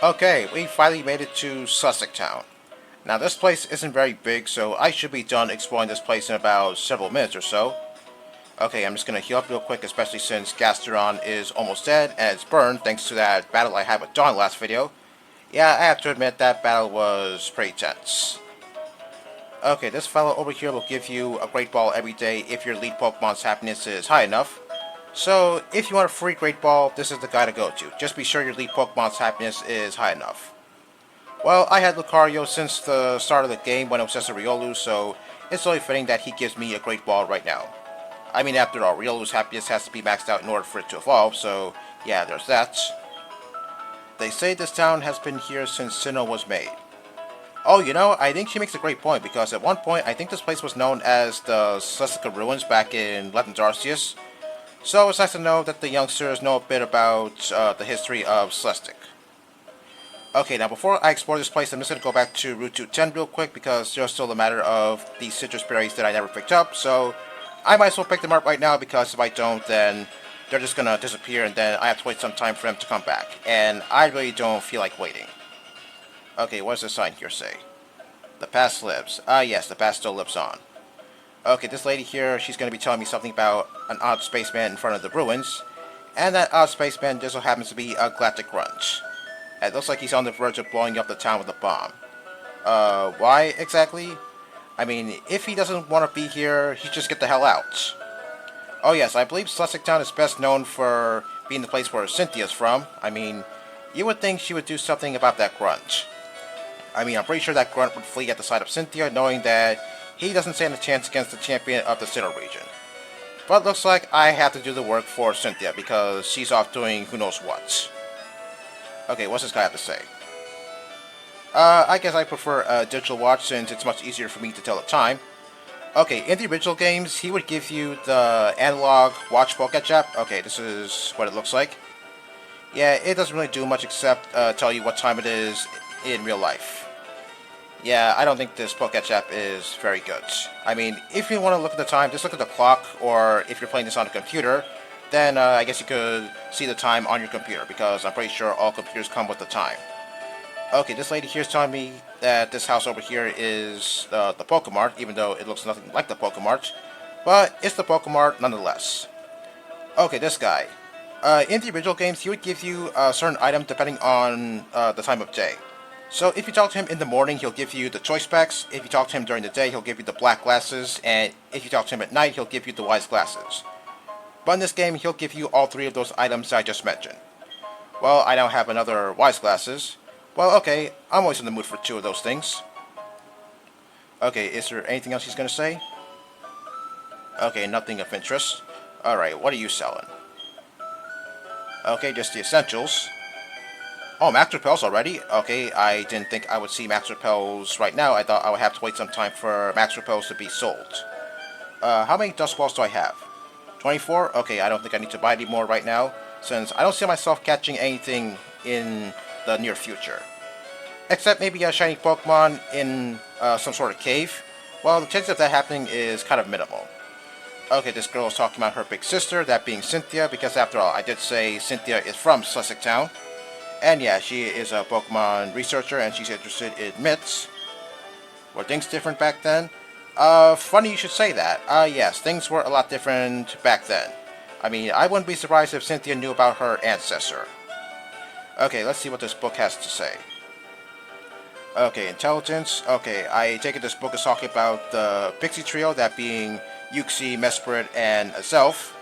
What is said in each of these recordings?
Okay, we finally made it to Sussex Town. Now this place isn't very big, so I should be done exploring this place in about several minutes or so. Okay, I'm just gonna heal up real quick, especially since Gasteron is almost dead and it's burned thanks to that battle I had with Dawn last video. Yeah, I have to admit that battle was pretty tense. Okay, this fellow over here will give you a Great Ball every day if your lead Pokemon's happiness is high enough. So, if you want a free Great Ball, this is the guy to go to. Just be sure your lead Pokemon's happiness is high enough. Well, I had Lucario since the start of the game when it was just a Riolu, so it's only fitting that he gives me a Great Ball right now. I mean, after all, Riolu's happiness has to be maxed out in order for it to evolve, so yeah, there's that. They say this town has been here since Sinnoh was made. Oh, you know, I think she makes a great point, because at one point, I think this place was known as the Celestica Ruins back in Legends Arceus, so it's nice to know that the youngsters know a bit about the history of Celestic. Okay, now before I explore this place, I'm just going to go back to Route 210 real quick, because there's still a matter of these citrus berries that I never picked up, so I might as well pick them up right now, because if I don't, then they're just going to disappear, and then I have to wait some time for them to come back, and I really don't feel like waiting. Okay, what does the sign here say? The past lives. Ah, yes, the past still lives on. Okay, this lady here, she's going to be telling me something about an odd spaceman in front of the ruins, and that odd spaceman just so happens to be a Galactic Grunt. It looks like he's on the verge of blowing up the town with a bomb. Why exactly? I mean, if he doesn't want to be here, he should just get the hell out. Oh yes, I believe Celestic Town is best known for being the place where Cynthia's from. I mean, you would think she would do something about that grunt. I mean, I'm pretty sure that grunt would flee at the sight of Cynthia, knowing that he doesn't stand a chance against the champion of the Sinnoh region. But looks like I have to do the work for Cynthia, because she's off doing who knows what. Okay, what's this guy have to say? I guess I prefer a digital watch since it's much easier for me to tell the time. Okay, in the original games, he would give you the analog watch Pokétch app. Okay, this is what it looks like. Yeah, it doesn't really do much except tell you what time it is in real life. Yeah, I don't think this Pokétch app is very good. I mean, if you want to look at the time, just look at the clock, or if you're playing this on a computer, then I guess you could see the time on your computer, because I'm pretty sure all computers come with the time. Okay, this lady here is telling me that this house over here is the Pokemart, even though it looks nothing like the Pokemart, but it's the Pokemart nonetheless. Okay, this guy. In the original games, he would give you a certain item depending on the time of day. So if you talk to him in the morning, he'll give you the choice specs. If you talk to him during the day, he'll give you the black glasses. And if you talk to him at night, he'll give you the wise glasses. But in this game, he'll give you all three of those items I just mentioned. Well, I now have another wise glasses. Well, okay, I'm always in the mood for two of those things. Okay, is there anything else he's going to say? Okay, nothing of interest. Alright, what are you selling? Okay, just the essentials. Oh, Max Repels already? Okay, I didn't think I would see Max Repels right now. I thought I would have to wait some time for Max Repels to be sold. How many Dust Balls do I have? 24? Okay, I don't think I need to buy any more right now, since I don't see myself catching anything in the near future. Except maybe a shiny Pokemon in some sort of cave. Well, the chance of that happening is kind of minimal. Okay, this girl is talking about her big sister, that being Cynthia, because after all, I did say Cynthia is from Sussex Town. And yeah, she is a Pokemon researcher, and she's interested in myths. Were things different back then? Funny you should say that. Yes, things were a lot different back then. I mean, I wouldn't be surprised if Cynthia knew about her ancestor. Okay, let's see what this book has to say. Okay, intelligence. Okay, I take it this book is talking about the Pixie Trio, that being Uxie, Mesprit, and Azelf.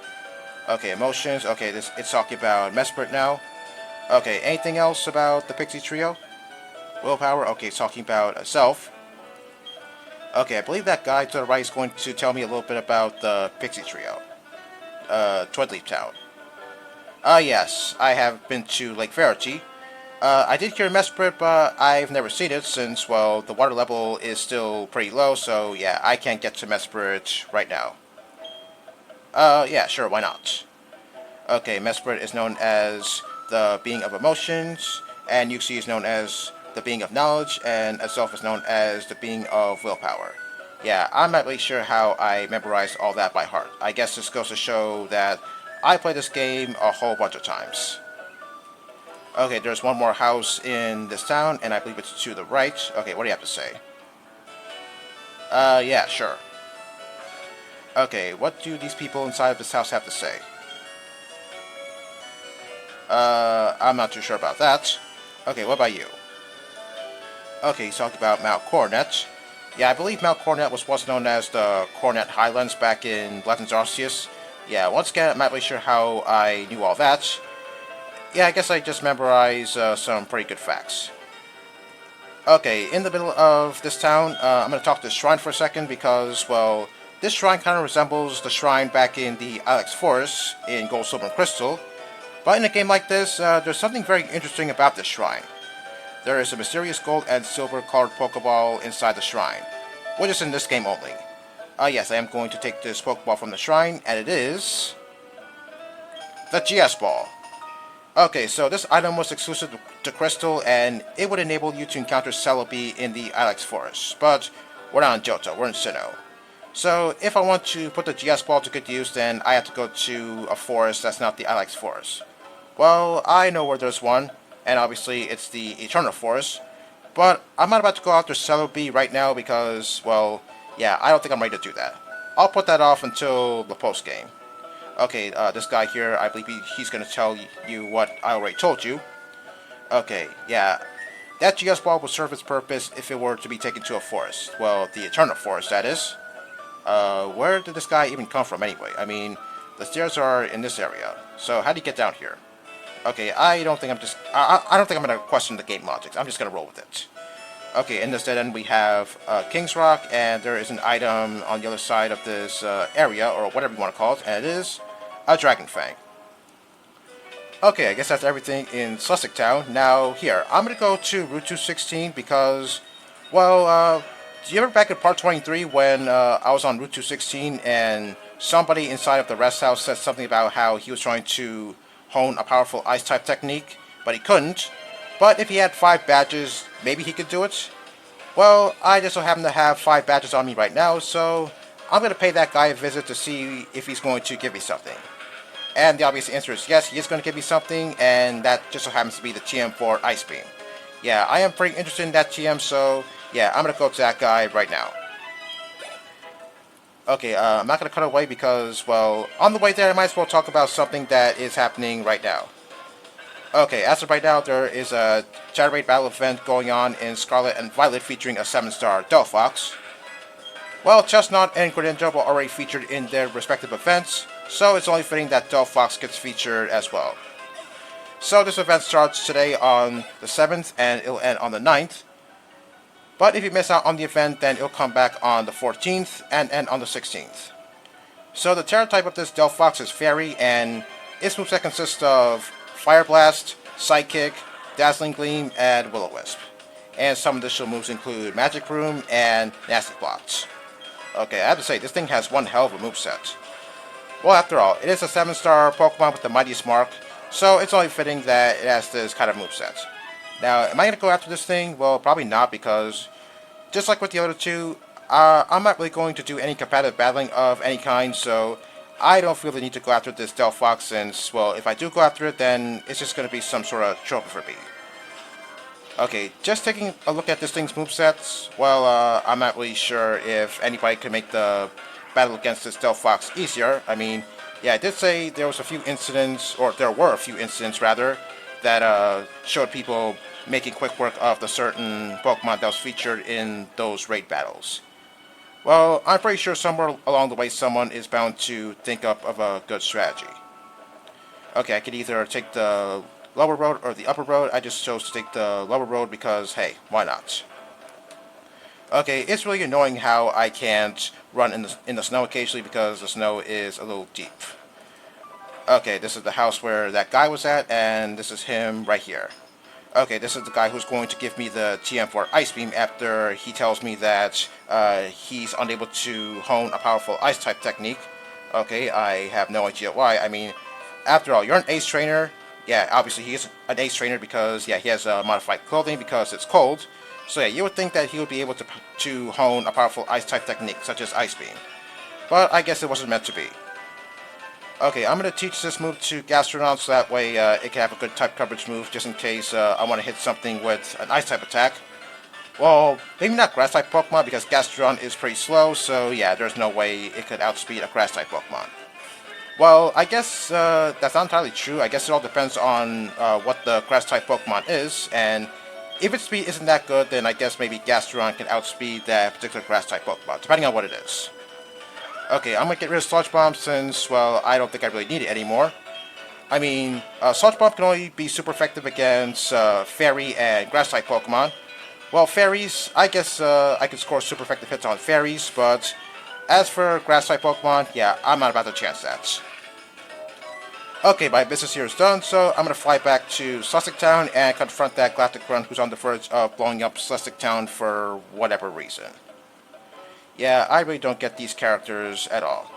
Okay, emotions. Okay, it's talking about Mesprit now. Okay, anything else about the Pixie Trio? Willpower. Okay, it's talking about Azelf. Okay, I believe that guy to the right is going to tell me a little bit about the Pixie Trio. Twiddly Town. Yes, I have been to Lake Verity. I did hear Mesprit, but I've never seen it since, well, the water level is still pretty low, so yeah, I can't get to Mesprit right now. Yeah, sure, why not? Okay, Mesprit is known as the being of emotions, and Uxie is known as the being of knowledge, and Azelf is known as the being of willpower. Yeah, I'm not really sure how I memorized all that by heart. I guess this goes to show that I played this game a whole bunch of times. Okay, there's one more house in this town, and I believe it's to the right. Okay, what do you have to say? Yeah, sure. Okay, what do these people inside of this house have to say? I'm not too sure about that. Okay, what about you? Okay, he's talking about Mount Coronet. Yeah, I believe Mount Coronet was once known as the Coronet Highlands back in Legends Arceus. Yeah, once again, I'm not really sure how I knew all that. Yeah, I guess I just memorized some pretty good facts. Okay, in the middle of this town, I'm going to talk to the shrine for a second because, well, this shrine kind of resembles the shrine back in the Alex Forest in Gold, Silver, and Crystal. But in a game like this, there's something very interesting about this shrine. There is a mysterious gold and silver colored Pokeball inside the shrine, which is in this game only. Yes, I am going to take this Pokeball from the shrine, and it is the GS Ball. Okay, so this item was exclusive to Crystal, and it would enable you to encounter Celebi in the Ilex Forest. But we're not in Johto, we're in Sinnoh. So if I want to put the GS Ball to good use, then I have to go to a forest that's not the Ilex Forest. Well, I know where there's one, and obviously it's the Eternal Forest. But I'm not about to go after Celebi right now because, well, yeah, I don't think I'm ready to do that. I'll put that off until the post-game. Okay, this guy here, I believe he's going to tell you what I already told you. Okay, yeah, that GS Ball will serve its purpose if it were to be taken to a forest. Well, the Eternal Forest, that is. Where did this guy even come from anyway? I mean, the stairs are in this area, so how do you get down here? Okay, I don't think I'm going to question the game logic. I'm just going to roll with it. Okay, in this dead end we have King's Rock, and there is an item on the other side of this area, or whatever you want to call it, and it is a Dragon Fang. Okay, I guess that's everything in Sussex Town. Now, here, I'm going to go to Route 216 because, well, do you ever back in part 23 when I was on Route 216 and somebody inside of the rest house said something about how he was trying to hone a powerful ice-type technique, but he couldn't? But if he had 5 badges, maybe he could do it? Well, I just so happen to have 5 badges on me right now, so I'm going to pay that guy a visit to see if he's going to give me something. And the obvious answer is yes, he is going to give me something, and that just so happens to be the TM for Ice Beam. Yeah, I am pretty interested in that TM, so yeah, I'm going to go to that guy right now. Okay, I'm not going to cut away because, well, on the way there I might as well talk about something that is happening right now. Okay, as of right now, there is a Chatterate Battle event going on in Scarlet and Violet featuring a 7-star Delphox. Well, Chestnut and Greninja were already featured in their respective events, so it's only fitting that Delphox gets featured as well. So this event starts today on the 7th and it'll end on the 9th. But if you miss out on the event, then it'll come back on the 14th and end on the 16th. So the Terra type of this Delphox is Fairy, and its moveset consists of Fire Blast, Psychic, Dazzling Gleam, and Will-O-Wisp. And some additional moves include Magic Room and Nasty Blocks. Okay, I have to say, this thing has one hell of a moveset. Well, after all, it is a 7-star Pokemon with the Mightiest Mark, so it's only fitting that it has this kind of moveset. Now, am I going to go after this thing? Well, probably not, because just like with the other two, I'm not really going to do any competitive battling of any kind, so I don't feel the need to go after this Delphox since, well, if I do go after it, then it's just going to be some sort of trophy for me. Okay, just taking a look at this thing's movesets, well, I'm not really sure if anybody could make the battle against this Delphox easier. I mean, yeah, I did say there was a few incidents, or there were a few incidents, rather, that showed people making quick work of the certain Pokemon that was featured in those raid battles. Well, I'm pretty sure somewhere along the way someone is bound to think up of a good strategy. Okay, I could either take the lower road or the upper road. I just chose to take the lower road because, hey, why not? Okay, it's really annoying how I can't run in the snow occasionally because the snow is a little deep. Okay, this is the house where that guy was at, and this is him right here. Okay, this is the guy who's going to give me the TM for Ice Beam after he tells me that he's unable to hone a powerful Ice-type technique. Okay, I have no idea why. I mean, after all, you're an Ace Trainer. Yeah, obviously he is an Ace Trainer because, yeah, he has modified clothing because it's cold. So yeah, you would think that he would be able to hone a powerful Ice-type technique, such as Ice Beam. But I guess it wasn't meant to be. Okay, I'm going to teach this move to Gastrodon so that way it can have a good type coverage move just in case I want to hit something with an ice type attack. Well, maybe not grass type Pokemon because Gastrodon is pretty slow, so yeah, there's no way it could outspeed a grass type Pokemon. Well, I guess that's not entirely true. I guess it all depends on what the grass type Pokemon is, and if its speed isn't that good, then I guess maybe Gastrodon can outspeed that particular grass type Pokemon, depending on what it is. Okay, I'm gonna get rid of Sludge Bomb since, well, I don't think I really need it anymore. I mean, Sludge Bomb can only be super effective against Fairy and Grass type Pokemon. Well, Fairies, I guess I can score super effective hits on Fairies, but as for Grass type Pokemon, yeah, I'm not about to chance that. Okay, my business here is done, so I'm gonna fly back to Sussex Town and confront that Galactic Grunt who's on the verge of blowing up Sussex Town for whatever reason. Yeah, I really don't get these characters at all.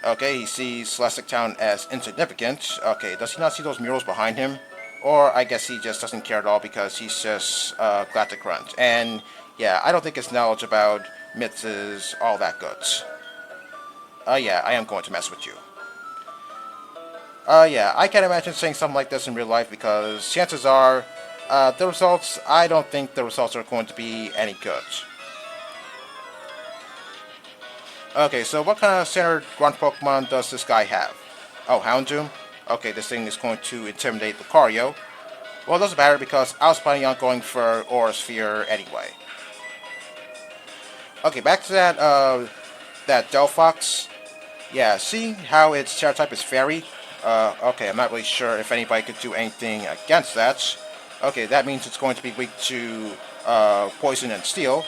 Okay, he sees Celestic Town as insignificant. Okay, does he not see those murals behind him? Or I guess he just doesn't care at all because he's just Galactic Grunt. And yeah, I don't think his knowledge about myths is all that good. Yeah, I am going to mess with you. Yeah, I can't imagine saying something like this in real life because chances are, I don't think the results are going to be any good. Okay, so what kind of standard grunt Pokemon does this guy have? Oh, Houndoom? Okay, this thing is going to intimidate Lucario. Well, it doesn't matter because I was planning on going for Aura Sphere anyway. Okay, back to that Delphox. Yeah, seeing how its Terra type is Fairy. Okay, I'm not really sure if anybody could do anything against that. Okay, that means it's going to be weak to Poison and Steel.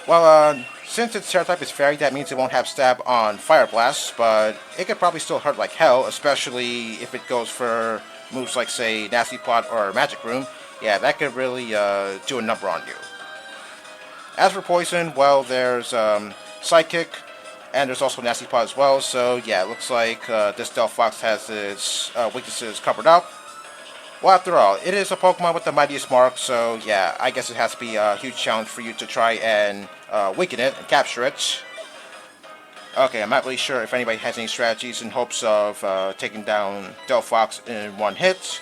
Well, since its Terra type is Fairy, that means it won't have Stab on Fire Blast, but it could probably still hurt like hell, especially if it goes for moves like, say, Nasty Plot or Magic Room. Yeah, that could really do a number on you. As for Poison, well, there's Psychic, and there's also Nasty Plot as well, so yeah, it looks like this Delphox has its weaknesses covered up. Well, after all, it is a Pokemon with the mightiest mark, so yeah, I guess it has to be a huge challenge for you to try and weaken it and capture it. Okay, I'm not really sure if anybody has any strategies in hopes of taking down Delphox in one hit.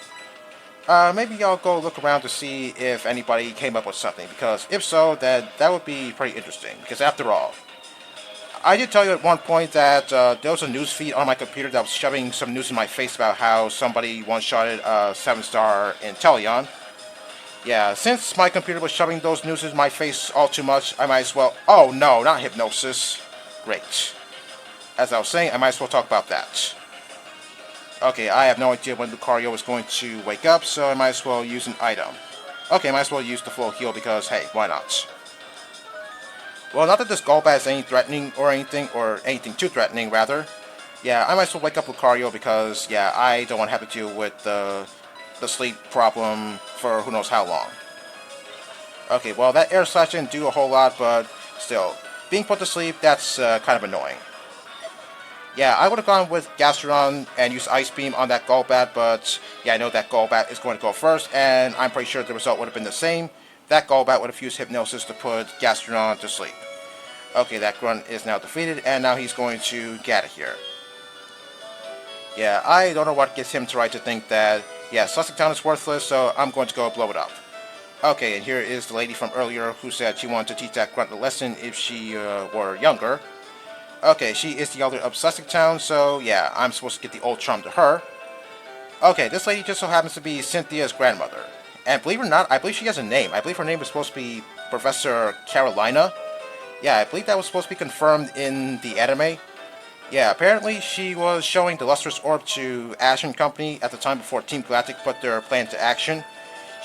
Maybe I'll go look around to see if anybody came up with something, because if so, that would be pretty interesting, because after all, I did tell you at one point that there was a news feed on my computer that was shoving some news in my face about how somebody one-shotted a 7-star Inteleon. Yeah, since my computer was shoving those news in my face all too much, I might as well... Oh no, not Hypnosis. Great. As I was saying, I might as well talk about that. Okay, I have no idea when Lucario is going to wake up, so I might as well use an item. Okay, I might as well use the full heal because, hey, why not? Well, not that this Golbat is anything threatening or anything too threatening, rather. Yeah, I might as well wake up Lucario because, yeah, I don't want to have to deal with the sleep problem for who knows how long. Okay, well, that Air Slash didn't do a whole lot, but still, being put to sleep, that's kind of annoying. Yeah, I would have gone with Gastrodon and used Ice Beam on that Golbat, but yeah, I know that Golbat is going to go first, and I'm pretty sure the result would have been the same. That Golbat would have used Hypnosis to put Gastrodon to sleep. Okay, that Grunt is now defeated, and now he's going to get it here. Yeah, I don't know what gets him to right to think that, yeah, Sussex Town is worthless, so I'm going to go blow it up. Okay, and here is the lady from earlier who said she wanted to teach that Grunt a lesson if she were younger. Okay, she is the elder of Sussex Town, so yeah, I'm supposed to get the old charm to her. Okay, this lady just so happens to be Cynthia's grandmother. And believe it or not, I believe she has a name. I believe her name is supposed to be Professor Carolina. Yeah, I believe that was supposed to be confirmed in the anime. Yeah, apparently she was showing the Lustrous Orb to Ash and Company at the time before Team Galactic put their plan into action.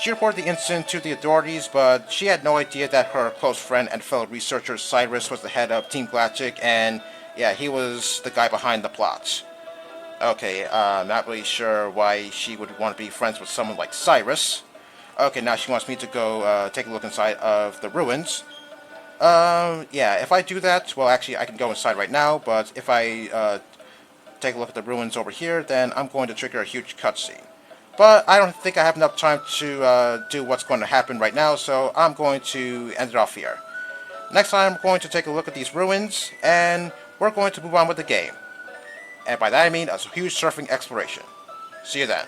She reported the incident to the authorities, but she had no idea that her close friend and fellow researcher Cyrus was the head of Team Galactic, and yeah, he was the guy behind the plot. Okay, not really sure why she would want to be friends with someone like Cyrus. Okay, now she wants me to go take a look inside of the ruins. Yeah, if I do that, well, actually, I can go inside right now, but if I take a look at the ruins over here, then I'm going to trigger a huge cutscene. But I don't think I have enough time to do what's going to happen right now, so I'm going to end it off here. Next time, I'm going to take a look at these ruins, and we're going to move on with the game. And by that I mean a huge surfing exploration. See you then.